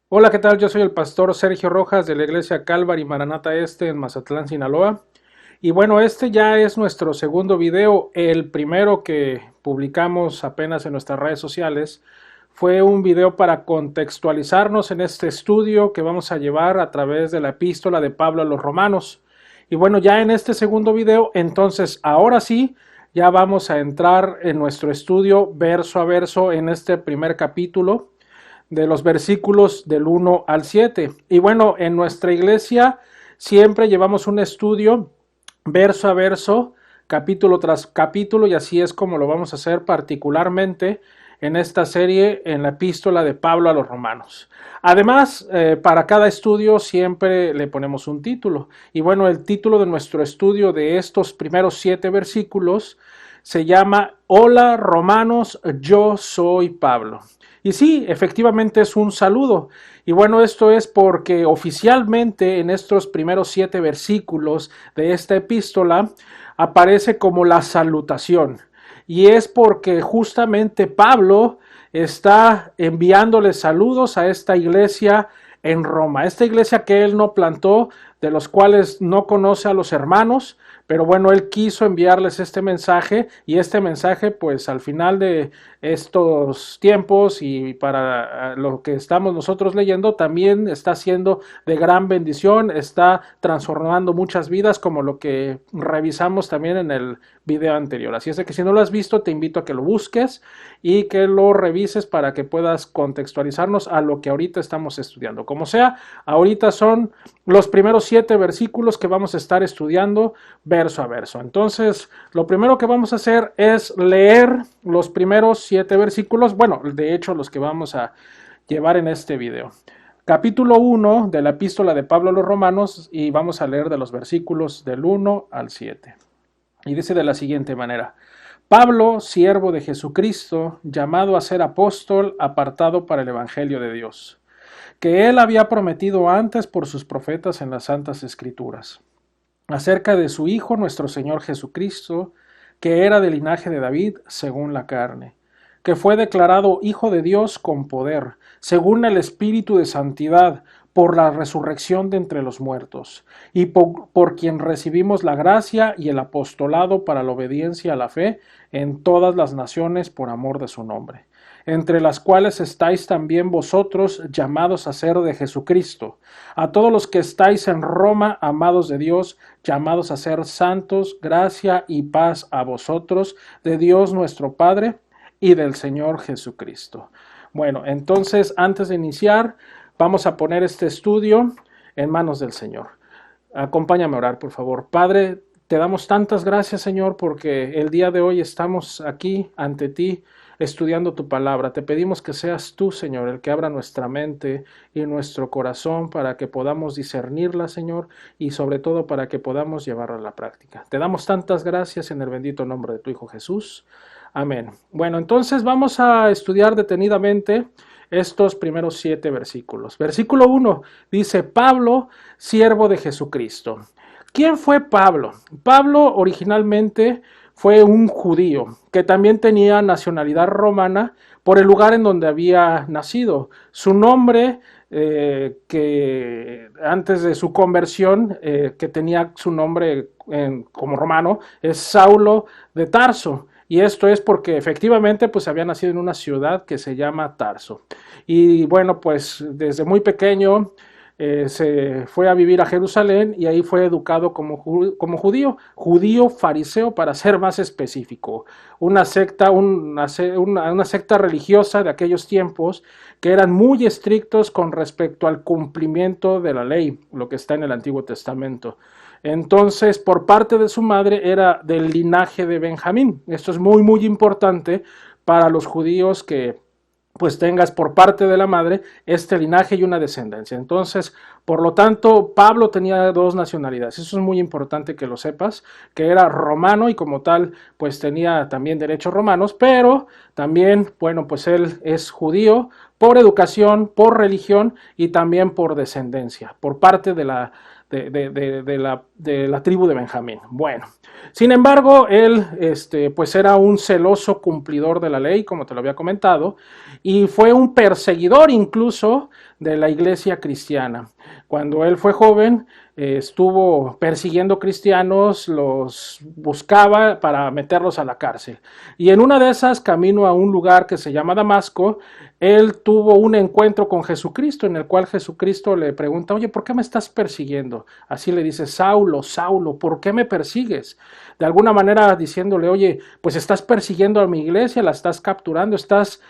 Hola, ¿qué tal? Yo soy el pastor Sergio Rojas de la Iglesia Calvary Maranata Este en Mazatlán, Sinaloa. Y bueno, este ya es nuestro segundo video. El primero que publicamos apenas en nuestras redes sociales fue un video para contextualizarnos en este estudio que vamos a llevar a través de la epístola de Pablo a los Romanos. Y bueno, ya en este segundo video, entonces ahora sí, ya vamos a entrar en nuestro estudio verso a verso en este primer capítulo de los versículos del 1 al 7. Y bueno, en nuestra iglesia siempre llevamos un estudio verso a verso, capítulo tras capítulo, y así es como lo vamos a hacer particularmente en esta serie en la epístola de Pablo a los Romanos. Además, para cada estudio siempre le ponemos un título. Y bueno, el título de nuestro estudio de estos primeros 7 versículos se llama Hola Romanos, yo soy Pablo. Y sí, efectivamente es un saludo. Y bueno, esto es porque oficialmente en estos primeros 7 versículos de esta epístola aparece como la salutación. Y es porque justamente Pablo está enviándole saludos a esta iglesia en Roma. Esta iglesia que él no plantó, de los cuales no conoce a los hermanos, pero bueno, él quiso enviarles este mensaje y este mensaje pues al final de estos tiempos y para lo que estamos nosotros leyendo también está siendo de gran bendición, está transformando muchas vidas como lo que revisamos también en el video anterior. Así es de que si no lo has visto te invito a que lo busques y que lo revises para que puedas contextualizarnos a lo que ahorita estamos estudiando. Como sea, ahorita son los primeros 7 versículos que vamos a estar estudiando verso a verso. Entonces, lo primero que vamos a hacer es leer los primeros 7 versículos, bueno, de hecho los que vamos a llevar en este video. Capítulo 1 de la epístola de Pablo a los Romanos y vamos a leer de los versículos del 1 al 7. Y dice de la siguiente manera: Pablo, siervo de Jesucristo, llamado a ser apóstol, apartado para el Evangelio de Dios, que él había prometido antes por sus profetas en las Santas Escrituras, acerca de su Hijo nuestro Señor Jesucristo, que era del linaje de David según la carne, que fue declarado Hijo de Dios con poder, según el Espíritu de Santidad, por la resurrección de entre los muertos, y por quien recibimos la gracia y el apostolado para la obediencia a la fe en todas las naciones por amor de su nombre, entre las cuales estáis también vosotros llamados a ser de Jesucristo, a todos los que estáis en Roma, amados de Dios, llamados a ser santos, gracia y paz a vosotros, de Dios nuestro Padre y del Señor Jesucristo. Bueno, entonces antes de iniciar, vamos a poner este estudio en manos del Señor. Acompáñame a orar, por favor. Padre, te damos tantas gracias, Señor, porque el día de hoy estamos aquí ante ti estudiando tu palabra. Te pedimos que seas tú, Señor, el que abra nuestra mente y nuestro corazón para que podamos discernirla, Señor, y sobre todo para que podamos llevarla a la práctica. Te damos tantas gracias en el bendito nombre de tu Hijo Jesús. Amén. Bueno, entonces vamos a estudiar detenidamente estos primeros 7 versículos. Versículo 1 dice: Pablo, siervo de Jesucristo. ¿Quién fue Pablo? Pablo originalmente fue un judío que también tenía nacionalidad romana por el lugar en donde había nacido. Su nombre, que antes de su conversión, que tenía su nombre como romano, es Saulo de Tarso. Y esto es porque efectivamente pues había nacido en una ciudad que se llama Tarso. Y bueno, pues desde muy pequeño se fue a vivir a Jerusalén y ahí fue educado como judío fariseo para ser más específico, una secta religiosa de aquellos tiempos que eran muy estrictos con respecto al cumplimiento de la ley, lo que está en el Antiguo Testamento. Entonces, por parte de su madre era del linaje de Benjamín. Esto es muy, muy importante para los judíos que pues tengas por parte de la madre este linaje y una descendencia. Entonces, por lo tanto, Pablo tenía 2 nacionalidades. Eso es muy importante que lo sepas, que era romano y como tal, pues tenía también derechos romanos, pero también, bueno, pues él es judío por educación, por religión y también por descendencia, por parte de de la tribu de Benjamín. Bueno, sin embargo, él pues era un celoso cumplidor de la ley, como te lo había comentado, y fue un perseguidor incluso de la iglesia cristiana. Cuando él fue joven, estuvo persiguiendo cristianos, los buscaba para meterlos a la cárcel. Y en una de esas, camino a un lugar que se llama Damasco, él tuvo un encuentro con Jesucristo, en el cual Jesucristo le pregunta: oye, ¿por qué me estás persiguiendo? Así le dice: Saulo, Saulo, ¿por qué me persigues? De alguna manera diciéndole: oye, pues estás persiguiendo a mi iglesia, la estás capturando, estás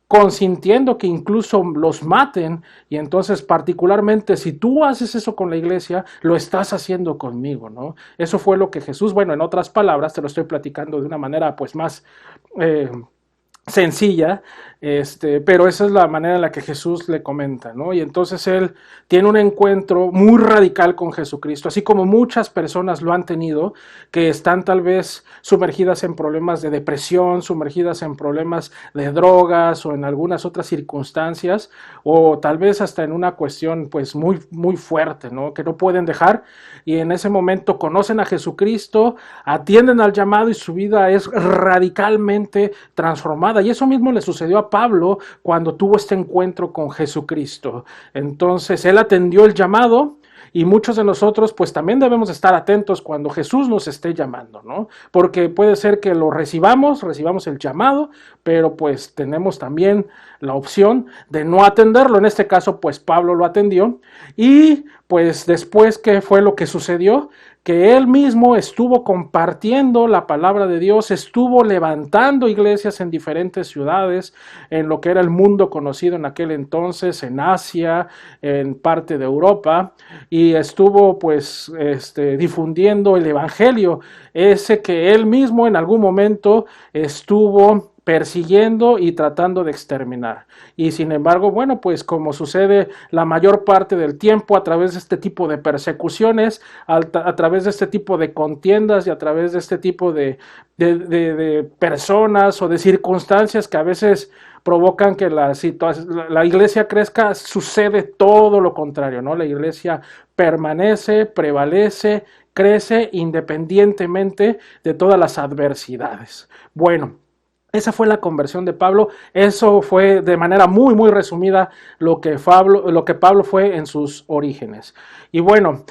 consintiendo que incluso los maten, y entonces particularmente si tú haces eso con la iglesia, lo estás haciendo conmigo, ¿no? Eso fue lo que Jesús, bueno, en otras palabras, te lo estoy platicando de una manera pues más sencilla, pero esa es la manera en la que Jesús le comenta, ¿no? Y entonces él tiene un encuentro muy radical con Jesucristo, así como muchas personas lo han tenido, que están tal vez sumergidas en problemas de depresión, sumergidas en problemas de drogas o en algunas otras circunstancias, o tal vez hasta en una cuestión pues muy, muy fuerte, ¿no? Que no pueden dejar, y en ese momento conocen a Jesucristo, atienden al llamado y su vida es radicalmente transformada. Y eso mismo le sucedió a Pablo cuando tuvo este encuentro con Jesucristo. Entonces él atendió el llamado, y muchos de nosotros pues también debemos estar atentos cuando Jesús nos esté llamando, ¿no? Porque puede ser que lo recibamos el llamado, pero pues tenemos también la opción de no atenderlo. En este caso pues Pablo lo atendió, y pues después, ¿qué fue lo que sucedió? Que él mismo estuvo compartiendo la palabra de Dios, estuvo levantando iglesias en diferentes ciudades, en lo que era el mundo conocido en aquel entonces, en Asia, en parte de Europa, y estuvo pues difundiendo el evangelio, ese que él mismo en algún momento estuvo persiguiendo y tratando de exterminar. Y sin embargo, bueno, pues como sucede la mayor parte del tiempo a través de este tipo de persecuciones, a través de este tipo de contiendas y a través de este tipo de personas o de circunstancias que a veces provocan que la iglesia crezca, sucede todo lo contrario, ¿no? La iglesia permanece, prevalece, crece independientemente de todas las adversidades. Bueno, esa fue la conversión de Pablo. Eso fue de manera muy, muy resumida lo que Pablo fue en sus orígenes. Y bueno,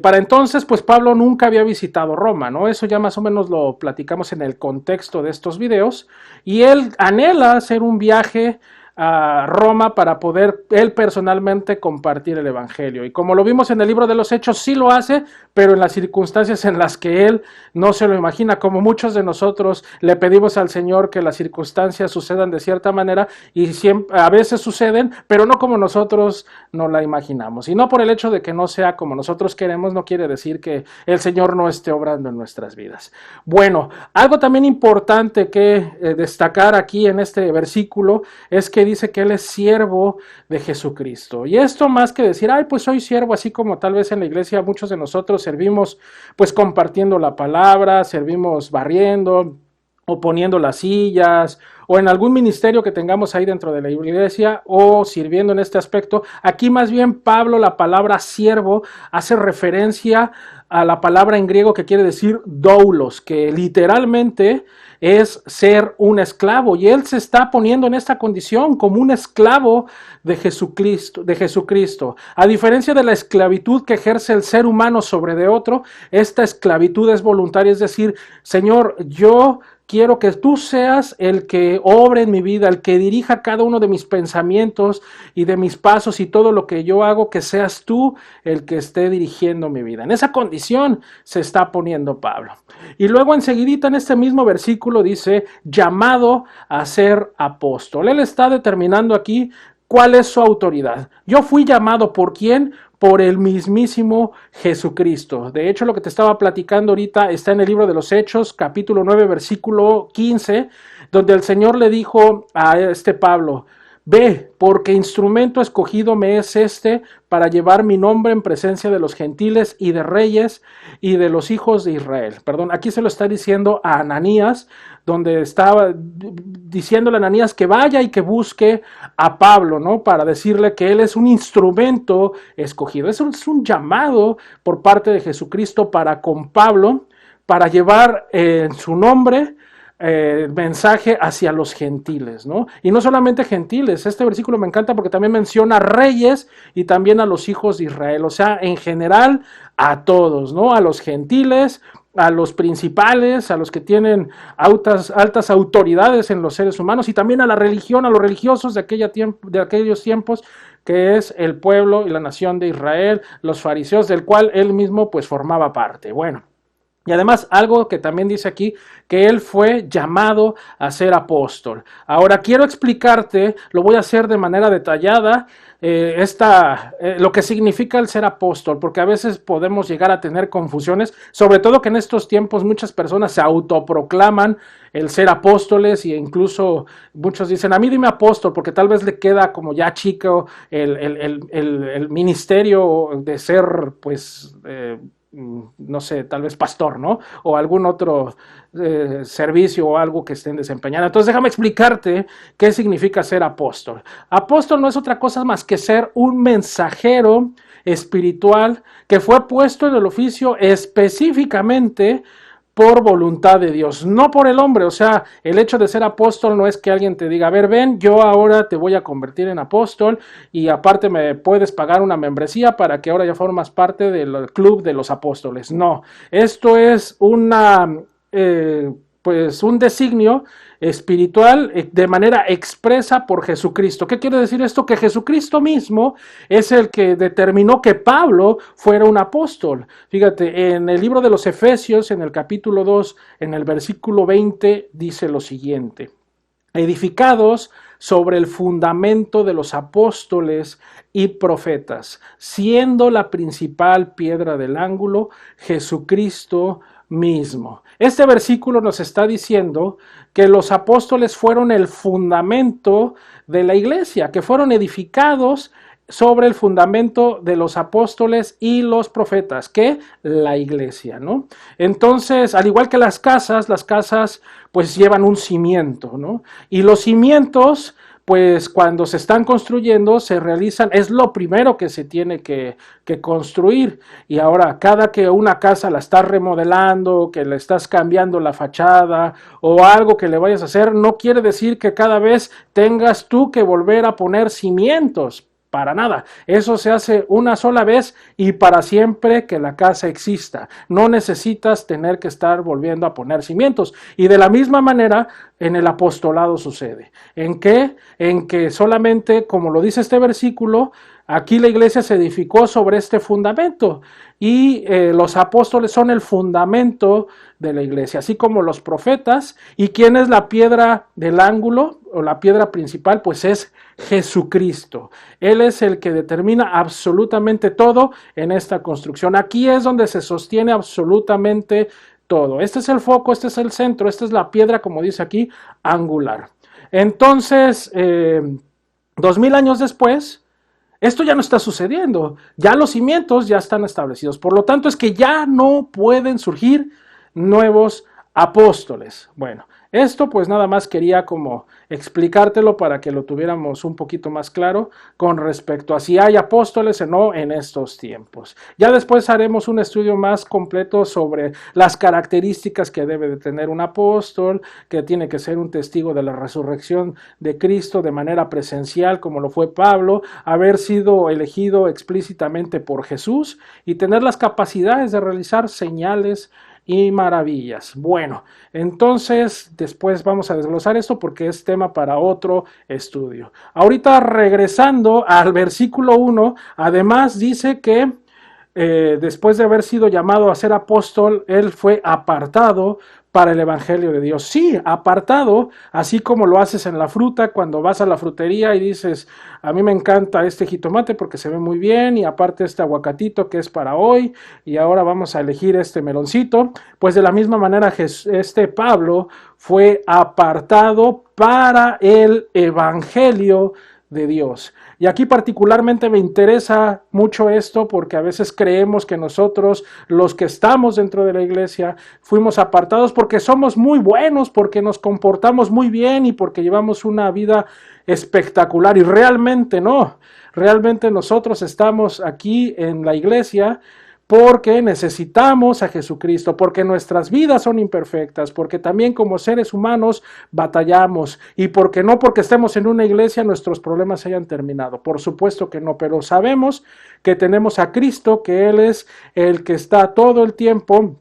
para entonces, pues Pablo nunca había visitado Roma, ¿no? Eso ya más o menos lo platicamos en el contexto de estos videos. Y él anhela hacer un viaje a Roma para poder él personalmente compartir el evangelio. Y como lo vimos en el libro de los Hechos, sí lo hace, pero en las circunstancias en las que él no se lo imagina, como muchos de nosotros le pedimos al Señor que las circunstancias sucedan de cierta manera, y siempre, a veces suceden, pero no como nosotros nos la imaginamos. Y no por el hecho de que no sea como nosotros queremos, no quiere decir que el Señor no esté obrando en nuestras vidas. Bueno, algo también importante que destacar aquí en este versículo es que dice que él es siervo de Jesucristo. Y esto, más que decir, ay, pues soy siervo, así como tal vez en la iglesia muchos de nosotros servimos pues compartiendo la palabra, servimos barriendo o poniendo las sillas, o en algún ministerio que tengamos ahí dentro de la iglesia, o sirviendo en este aspecto. Aquí más bien Pablo, la palabra siervo hace referencia a la palabra en griego que quiere decir doulos, que literalmente es ser un esclavo, y él se está poniendo en esta condición como un esclavo de Jesucristo. A diferencia de la esclavitud que ejerce el ser humano sobre de otro, esta esclavitud es voluntaria, es decir, Señor, yo quiero que tú seas el que obre en mi vida, el que dirija cada uno de mis pensamientos y de mis pasos, y todo lo que yo hago, que seas tú el que esté dirigiendo mi vida. En esa condición se está poniendo Pablo. Y luego enseguidita en este mismo versículo dice, llamado a ser apóstol. Él está determinando aquí cuál es su autoridad. Yo fui llamado, ¿por quién? Por el mismísimo Jesucristo. De hecho, lo que te estaba platicando ahorita está en el libro de los Hechos, capítulo 9, versículo 15, donde el Señor le dijo a Pablo, Ve, porque instrumento escogido me es este para llevar mi nombre en presencia de los gentiles y de reyes y de los hijos de Israel. Perdón, aquí se lo está diciendo a Ananías, donde estaba diciéndole a Ananías que vaya y que busque a Pablo, ¿no? Para decirle que él es un instrumento escogido. Eso es un llamado por parte de Jesucristo para con Pablo, para llevar en su nombre mensaje hacia los gentiles, ¿no? Y no solamente gentiles, este versículo me encanta porque también menciona reyes y también a los hijos de Israel, o sea, en general a todos, ¿no? A los gentiles, a los principales, a los que tienen altas autoridades en los seres humanos y también a la religión, a los religiosos de aquellos tiempos, que es el pueblo y la nación de Israel, los fariseos, del cual él mismo pues formaba parte. Bueno. Y además algo que también dice aquí, que él fue llamado a ser apóstol. Ahora quiero explicarte, lo voy a hacer de manera detallada, lo que significa el ser apóstol, porque a veces podemos llegar a tener confusiones, sobre todo que en estos tiempos muchas personas se autoproclaman el ser apóstoles e incluso muchos dicen, a mí dime apóstol, porque tal vez le queda como ya chico el ministerio de ser pues no sé, tal vez pastor, ¿no? O algún otro servicio o algo que estén desempeñando. Entonces déjame explicarte qué significa ser apóstol. Apóstol no es otra cosa más que ser un mensajero espiritual que fue puesto en el oficio específicamente por voluntad de Dios, no por el hombre. O sea, el hecho de ser apóstol no es que alguien te diga, a ver, ven, yo ahora te voy a convertir en apóstol y aparte me puedes pagar una membresía para que ahora ya formas parte del club de los apóstoles. No, esto es pues un designio espiritual de manera expresa por Jesucristo. ¿Qué quiere decir esto? Que Jesucristo mismo es el que determinó que Pablo fuera un apóstol. Fíjate, en el libro de los Efesios, en el capítulo 2, en el versículo 20, dice lo siguiente: edificados sobre el fundamento de los apóstoles y profetas, siendo la principal piedra del ángulo Jesucristo mismo. Este versículo nos está diciendo que los apóstoles fueron el fundamento de la iglesia, que fueron edificados sobre el fundamento de los apóstoles y los profetas, que la iglesia, ¿no? Entonces, al igual que las casas pues llevan un cimiento, ¿no? Y los cimientos, pues cuando se están construyendo, se realizan, es lo primero que se tiene que construir. Y ahora, cada que una casa la estás remodelando, que le estás cambiando la fachada o algo que le vayas a hacer, no quiere decir que cada vez tengas tú que volver a poner cimientos. Para nada, eso se hace una sola vez y para siempre que la casa exista. No necesitas tener que estar volviendo a poner cimientos. Y de la misma manera en el apostolado sucede. ¿En qué? En que solamente, como lo dice este versículo, aquí la iglesia se edificó sobre este fundamento y los apóstoles son el fundamento de la iglesia, así como los profetas. ¿Y quién es la piedra del ángulo o la piedra principal? Pues es Jesucristo. Él es el que determina absolutamente todo en esta construcción. Aquí es donde se sostiene absolutamente todo. Este es el foco, este es el centro, esta es la piedra, como dice aquí, angular. Entonces, 2000 años después, esto ya no está sucediendo. Ya los cimientos ya están establecidos. Por lo tanto, es que ya no pueden surgir nuevos apóstoles. Bueno, esto pues nada más quería como explicártelo para que lo tuviéramos un poquito más claro con respecto a si hay apóstoles o no en estos tiempos. Ya después haremos un estudio más completo sobre las características que debe de tener un apóstol, que tiene que ser un testigo de la resurrección de Cristo de manera presencial como lo fue Pablo, haber sido elegido explícitamente por Jesús y tener las capacidades de realizar señales y maravillas. Bueno, entonces después vamos a desglosar esto porque es tema para otro estudio. Ahorita regresando al versículo 1, además dice que después de haber sido llamado a ser apóstol, él fue apartado para el evangelio de Dios. Sí, apartado, así como lo haces en la fruta, cuando vas a la frutería y dices, a mí me encanta este jitomate porque se ve muy bien y aparte este aguacatito que es para hoy y ahora vamos a elegir este meloncito. Pues de la misma manera este Pablo fue apartado para el evangelio de Dios. Y aquí particularmente me interesa mucho esto porque a veces creemos que nosotros, los que estamos dentro de la iglesia, fuimos apartados porque somos muy buenos, porque nos comportamos muy bien y porque llevamos una vida espectacular. Y realmente no. Realmente nosotros estamos aquí en la iglesia porque necesitamos a Jesucristo, porque nuestras vidas son imperfectas, porque también como seres humanos batallamos y porque no porque estemos en una iglesia nuestros problemas se hayan terminado. Por supuesto que no, pero sabemos que tenemos a Cristo, que Él es el que está todo el tiempo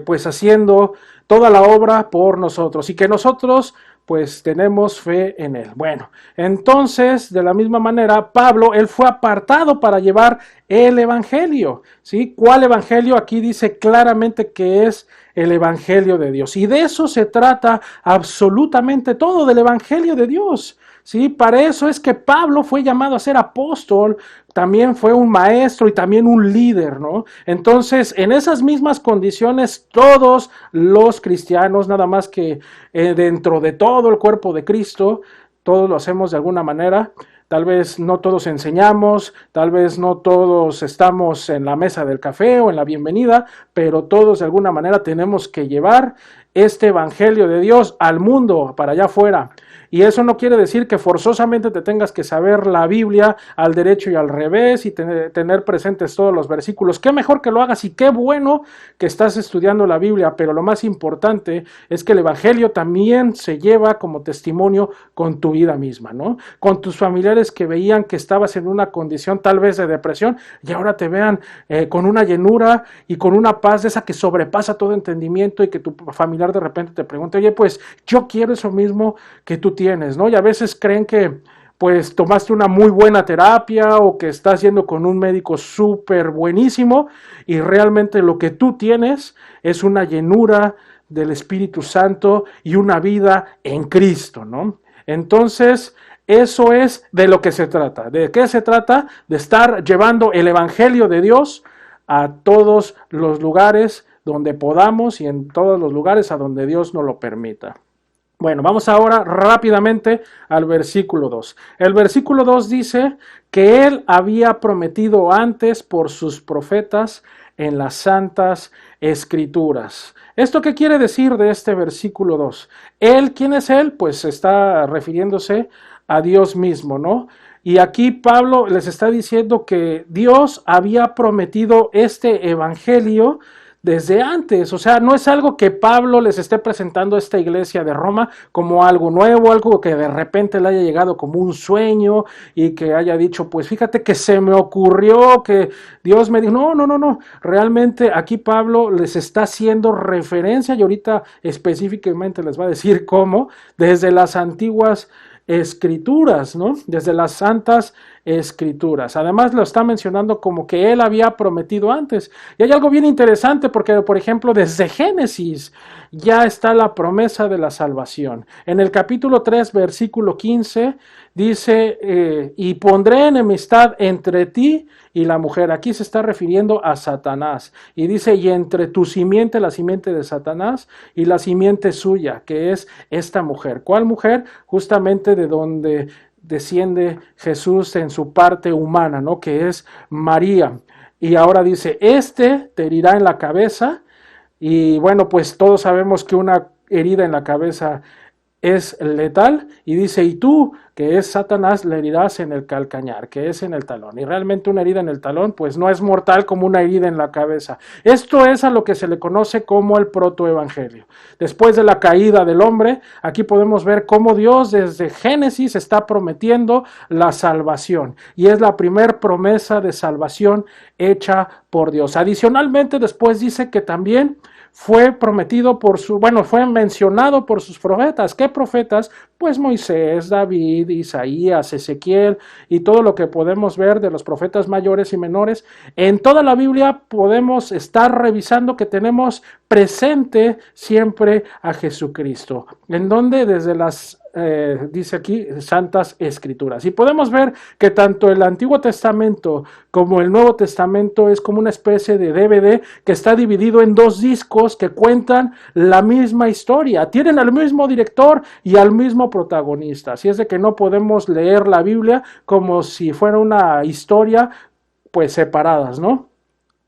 pues haciendo toda la obra por nosotros y que nosotros pues tenemos fe en Él. Bueno, entonces, de la misma manera, Pablo, él fue apartado para llevar el Evangelio, ¿sí? ¿Cuál Evangelio? Aquí dice claramente que es el Evangelio de Dios. Y de eso se trata absolutamente todo, del Evangelio de Dios. ¿Sí? Para eso es que Pablo fue llamado a ser apóstol, también fue un maestro y también un líder, ¿no? Entonces, en esas mismas condiciones, todos los cristianos, nada más que dentro de todo el cuerpo de Cristo, todos lo hacemos de alguna manera. Tal vez no todos enseñamos, tal vez no todos estamos en la mesa del café o en la bienvenida, pero todos de alguna manera tenemos que llevar este evangelio de Dios al mundo, para allá afuera. Y eso no quiere decir que forzosamente te tengas que saber la Biblia al derecho y al revés y tener presentes todos los versículos. Qué mejor que lo hagas y qué bueno que estás estudiando la Biblia, pero lo más importante es que el evangelio también se lleva como testimonio con tu vida misma, ¿no? Con tus familiares que veían que estabas en una condición tal vez de depresión y ahora te vean con una llenura y con una paz de esa que sobrepasa todo entendimiento y que tu familiar de repente te pregunte, oye, pues yo quiero eso mismo que tú tienes, ¿no? Y a veces creen que pues tomaste una muy buena terapia o que estás yendo con un médico súper buenísimo y realmente lo que tú tienes es una llenura del Espíritu Santo y una vida en Cristo, ¿no? Entonces, eso es de lo que se trata. ¿De qué se trata? De estar llevando el Evangelio de Dios a todos los lugares donde podamos y en todos los lugares a donde Dios nos lo permita. Bueno, vamos ahora rápidamente al versículo 2. El versículo 2 dice que Él había prometido antes por sus profetas en las santas escrituras. ¿Esto qué quiere decir de este versículo 2? Él, ¿quién es Él? Pues está refiriéndose a Dios mismo, ¿no? Y aquí Pablo les está diciendo que Dios había prometido este evangelio desde antes, o sea, no es algo que Pablo les esté presentando a esta iglesia de Roma como algo nuevo, algo que de repente le haya llegado como un sueño y que haya dicho, pues fíjate que se me ocurrió, que Dios me dijo, no, realmente aquí Pablo les está haciendo referencia y ahorita específicamente les va a decir cómo, desde las antiguas escrituras, ¿no? Desde las santas escrituras. Además lo está mencionando como que él había prometido antes. Y hay algo bien interesante porque, por ejemplo, desde Génesis ya está la promesa de la salvación. En el capítulo 3, versículo 15, dice, y pondré enemistad entre ti y la mujer. Aquí se está refiriendo a Satanás. Y dice, y entre tu simiente, la simiente de Satanás, y la simiente suya, que es esta mujer. ¿Cuál mujer? Justamente de donde desciende Jesús en su parte humana, ¿no? Que es María. Y ahora dice, este te herirá en la cabeza. Y bueno, pues todos sabemos que una herida en la cabeza es letal, y dice, y tú, que es Satanás, le herirás en el calcañar, que es en el talón. Y realmente una herida en el talón, pues no es mortal como una herida en la cabeza. Esto es a lo que se le conoce como el protoevangelio. Después de la caída del hombre, aquí podemos ver cómo Dios desde Génesis está prometiendo la salvación. Y es la primer promesa de salvación hecha por Dios. Adicionalmente, después dice que también fue prometido fue mencionado por sus profetas. ¿Qué profetas? Pues Moisés, David, Isaías, Ezequiel y todo lo que podemos ver de los profetas mayores y menores. En toda la Biblia podemos estar revisando que tenemos presente siempre a Jesucristo, en donde desde las dice aquí, Santas Escrituras. Y podemos ver que tanto el Antiguo Testamento como el Nuevo Testamento es como una especie de DVD que está dividido en dos discos que cuentan la misma historia. Tienen al mismo director y al mismo protagonista. Así es de que no podemos leer la Biblia como si fuera una historia pues separadas, ¿no?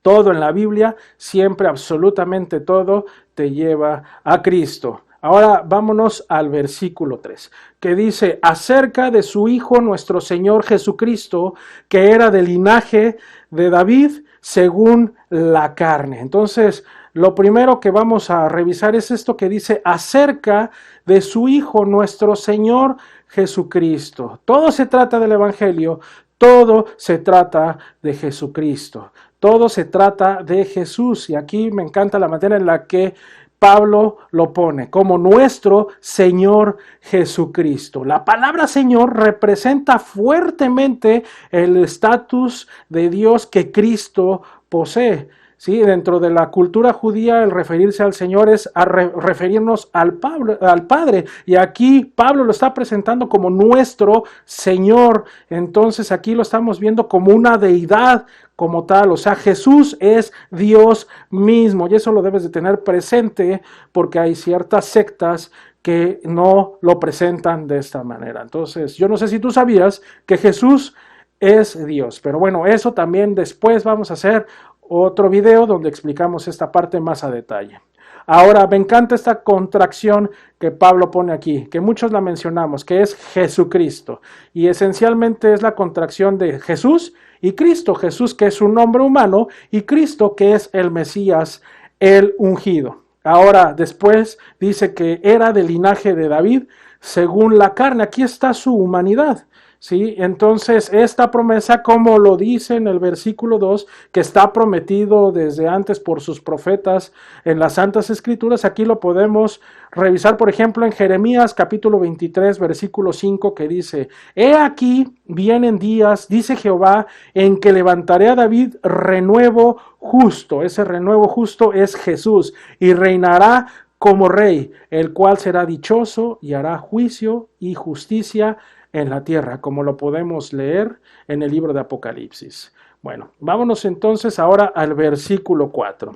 Todo en la Biblia, siempre, absolutamente todo, te lleva a Cristo. Ahora vámonos al versículo 3, que dice, acerca de su Hijo nuestro Señor Jesucristo, que era del linaje de David según la carne. Entonces, lo primero que vamos a revisar es esto que dice, acerca de su Hijo nuestro Señor Jesucristo. Todo se trata del Evangelio, todo se trata de Jesucristo. Todo se trata de Jesús y aquí me encanta la manera en la que Pablo lo pone como nuestro Señor Jesucristo. La palabra Señor representa fuertemente el estatus de Dios que Cristo posee. ¿Sí? Dentro de la cultura judía el referirse al Señor es a referirnos al Padre, y aquí Pablo lo está presentando como nuestro Señor. Entonces aquí lo estamos viendo como una deidad como tal, o sea, Jesús es Dios mismo, y eso lo debes de tener presente porque hay ciertas sectas que no lo presentan de esta manera. Entonces, yo no sé si tú sabías que Jesús es Dios, pero bueno, eso también después vamos a hacer otro video donde explicamos esta parte más a detalle. Ahora, me encanta esta contracción que Pablo pone aquí, que muchos la mencionamos, que es Jesucristo, y esencialmente es la contracción de Jesús y Cristo. Jesús, que es un nombre humano, y Cristo, que es el Mesías, el ungido. Ahora, después dice que era del linaje de David según la carne. Aquí está su humanidad. ¿Sí? Entonces, esta promesa, como lo dice en el versículo 2, que está prometido desde antes por sus profetas en las Santas Escrituras, aquí lo podemos revisar, por ejemplo, en Jeremías capítulo 23, versículo 5, que dice, he aquí vienen días, dice Jehová, en que levantaré a David renuevo justo. Ese renuevo justo es Jesús, y reinará como rey, el cual será dichoso y hará juicio y justicia en la tierra, como lo podemos leer en el libro de Apocalipsis. Bueno, vámonos entonces ahora al versículo 4.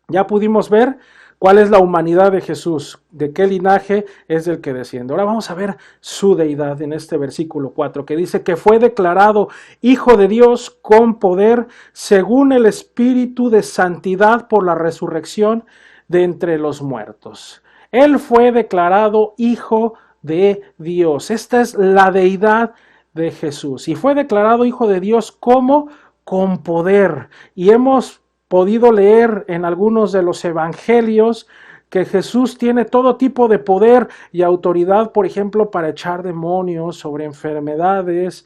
Ya pudimos ver cuál es la humanidad de Jesús, de qué linaje es del que desciende. Ahora vamos a ver su deidad en este versículo 4, que dice que fue declarado Hijo de Dios con poder según el Espíritu de santidad por la resurrección de entre los muertos. Él fue declarado Hijo de Dios. Esta es la deidad de Jesús. Y fue declarado Hijo de Dios como con poder. Y hemos podido leer en algunos de los evangelios que Jesús tiene todo tipo de poder y autoridad, por ejemplo, para echar demonios, sobre enfermedades,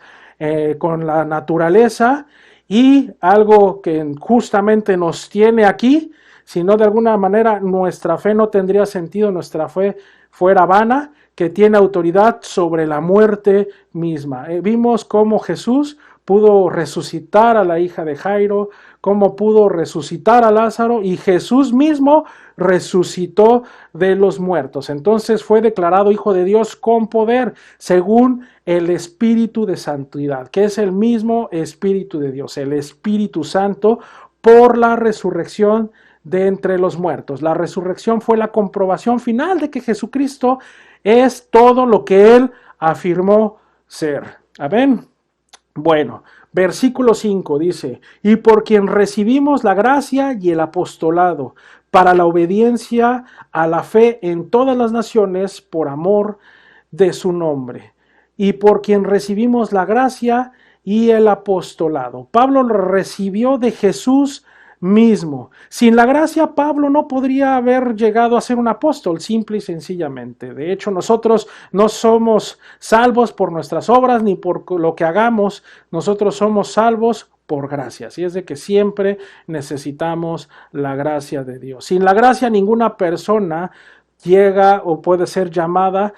con la naturaleza, y algo que justamente nos tiene aquí, si no de alguna manera nuestra fe no tendría sentido, nuestra fe fuera vana, que tiene autoridad sobre la muerte misma. Vimos cómo Jesús pudo resucitar a la hija de Jairo, cómo pudo resucitar a Lázaro, y Jesús mismo resucitó de los muertos. Entonces fue declarado Hijo de Dios con poder, según el Espíritu de Santidad, que es el mismo Espíritu de Dios, el Espíritu Santo, por la resurrección de entre los muertos. La resurrección fue la comprobación final de que Jesucristo es todo lo que Él afirmó ser. Amén. Bueno, versículo 5 dice, y por quien recibimos la gracia y el apostolado para la obediencia a la fe en todas las naciones por amor de su nombre. Y por quien recibimos la gracia y el apostolado. Pablo lo recibió de Jesús mismo. Sin la gracia, Pablo no podría haber llegado a ser un apóstol, simple y sencillamente. De hecho, nosotros no somos salvos por nuestras obras ni por lo que hagamos, nosotros somos salvos por gracia. Así es de que siempre necesitamos la gracia de Dios. Sin la gracia, ninguna persona llega o puede ser llamada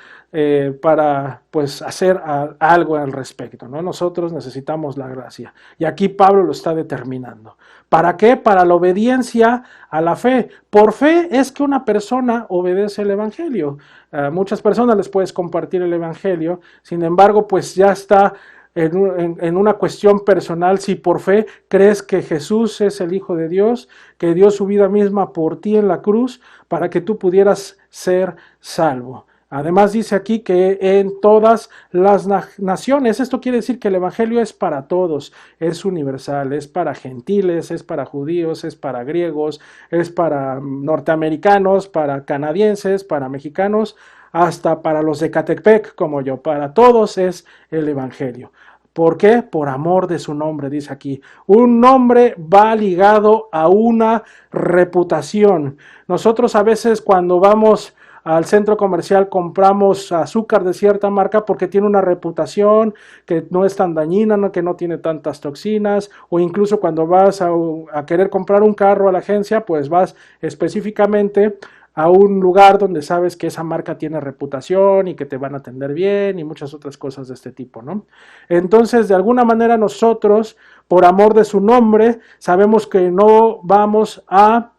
para pues hacer algo al respecto, ¿no? Nosotros necesitamos la gracia. Y aquí Pablo lo está determinando. ¿Para qué? Para la obediencia a la fe. Por fe es que una persona obedece el evangelio. A muchas personas les puedes compartir el evangelio, sin embargo, pues ya está en una cuestión personal, si por fe crees que Jesús es el Hijo de Dios, que dio su vida misma por ti en la cruz para que tú pudieras ser salvo. Además dice aquí que en todas las naciones, esto quiere decir que el evangelio es para todos, es universal, es para gentiles, es para judíos, es para griegos, es para norteamericanos, para canadienses, para mexicanos, hasta para los de Catepec como yo, para todos es el evangelio. ¿Por qué? Por amor de su nombre, dice aquí. Un nombre va ligado a una reputación. Nosotros a veces cuando vamos al centro comercial compramos azúcar de cierta marca porque tiene una reputación que no es tan dañina, que no tiene tantas toxinas, o incluso cuando vas a querer comprar un carro a la agencia, pues vas específicamente a un lugar donde sabes que esa marca tiene reputación y que te van a atender bien y muchas otras cosas de este tipo, ¿no? Entonces, de alguna manera nosotros, por amor de su nombre, sabemos que no vamos a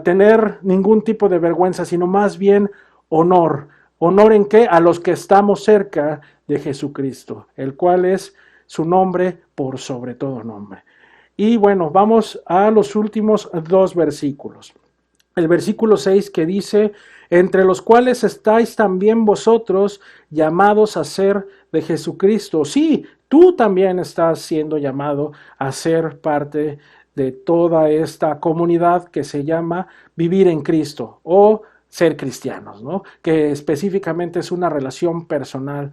tener ningún tipo de vergüenza, sino más bien honor. ¿Honor en qué? A los que estamos cerca de Jesucristo, el cual es su nombre por sobre todo nombre. Y bueno, vamos a los últimos dos versículos. El versículo 6 que dice, entre los cuales estáis también vosotros llamados a ser de Jesucristo. Sí, tú también estás siendo llamado a ser parte de toda esta comunidad que se llama vivir en Cristo o ser cristianos, ¿no? Que específicamente es una relación personal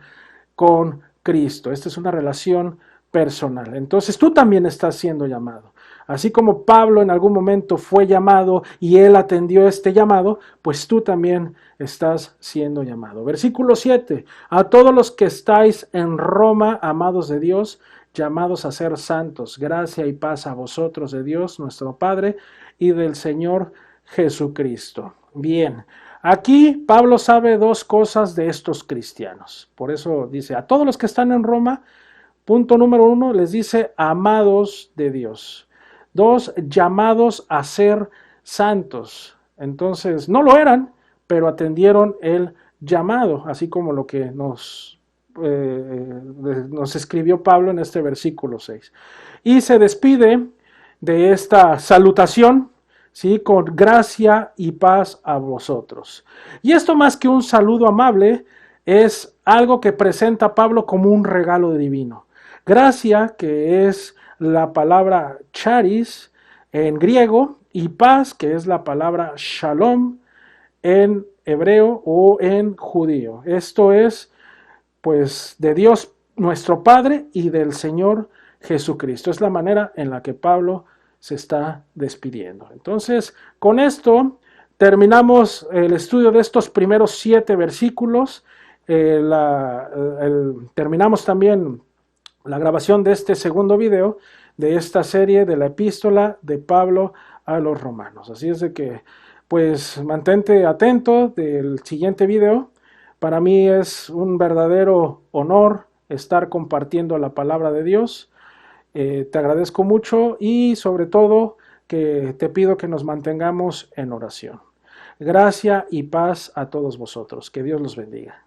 con Cristo. Esta es una relación personal. Entonces tú también estás siendo llamado. Así como Pablo en algún momento fue llamado y él atendió este llamado, pues tú también estás siendo llamado. Versículo 7. A todos los que estáis en Roma, amados de Dios, llamados a ser santos, gracia y paz a vosotros de Dios, nuestro Padre, y del Señor Jesucristo. Bien, aquí Pablo sabe dos cosas de estos cristianos. Por eso dice, a todos los que están en Roma, punto número 1, les dice, amados de Dios. 2, llamados a ser santos. Entonces, no lo eran, pero atendieron el llamado, así como lo que nos escribió Pablo en este versículo 6. Y se despide de esta salutación, ¿sí? Con gracia y paz a vosotros. Y esto más que un saludo amable, es algo que presenta Pablo como un regalo divino. Gracia, que es la palabra charis en griego, y paz, que es la palabra shalom en hebreo o en judío. Esto es, pues, de Dios nuestro Padre y del Señor Jesucristo. Es la manera en la que Pablo se está despidiendo. Entonces, con esto terminamos el estudio de estos primeros 7 versículos. Terminamos también la grabación de este segundo video de esta serie de la epístola de Pablo a los romanos. Así es de que, pues, mantente atento del siguiente video. Para mí es un verdadero honor estar compartiendo la palabra de Dios. Te agradezco mucho y sobre todo que te pido que nos mantengamos en oración. Gracia y paz a todos vosotros. Que Dios los bendiga.